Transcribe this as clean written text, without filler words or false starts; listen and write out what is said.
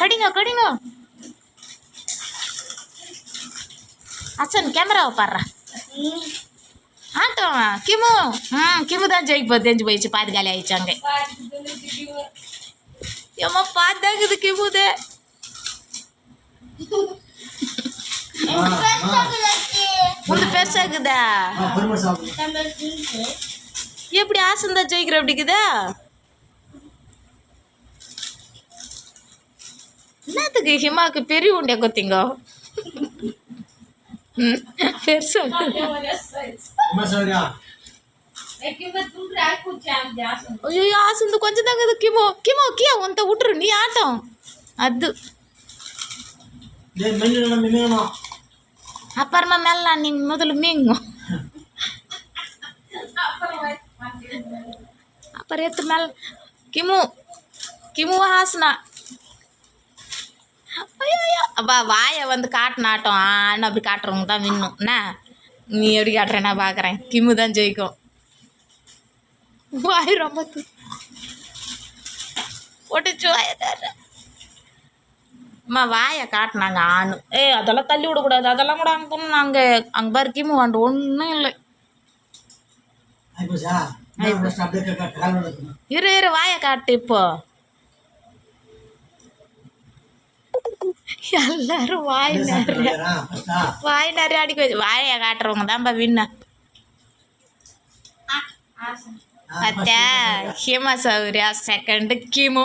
கடிங்க கடிங்க. அசன் கேமராவை பாடுறா. ஆட்டம் கிமு. கிமு தான் ஜெயிப்போ தெரிஞ்சு போயிடுச்சு. பாதி காலி ஆயிடுச்சாங்க. ஏம்மா பார்த்தாங்குது கிமுது. உனது பெருசாக்குதா? எப்படி ஆசந்தா ஜெயிக்கிற அப்படிக்குதா? என்னத்துக்கு ஹிமாவுக்கு பெரிய உண்டியா கொத்திங்க? பெருசா ஐயோ ஆசந்து கொஞ்சம் தாங்க. கிமோ கிமோ கியா உன்ட்ட விட்டுரு நீ ஆட்டம். அது அப்புறமா மேல நீங்க முதல்ல மீங்க. அப்புறம் எத்து மேல கிமு கிமு ஆசனா. ஐயோ அப்பா வாயை வந்து காட்டினாட்டம். ஆன்னு அப்படி காட்டுறவங்க தான் மின்னும். என்ன நீ எப்படி காட்டுறேன் நான் பார்க்குறேன். கிமு தான் ஜெயிக்கும். வாய் ரொம்ப ஒட்டிச்சு வாயை தர்ற. அம்மா வாயை காட்டினாங்க ஆணு. அதெல்லாம் தள்ளி விடக்கூடாது. அதெல்லாம் கூட அங்கே நாங்கள் அங்கே பாரு கிமு வாண்டு ஒன்றும் இல்லை. இரு வாயை காட்டு. இப்போ எல்லாரும் வாய் நிறைய அடிக்க வச்சு வாயை காட்டுறவங்க தான்ப்பா வின்ன. பார்த்தா ஹிமா சௌரியா செகண்டு கிமு.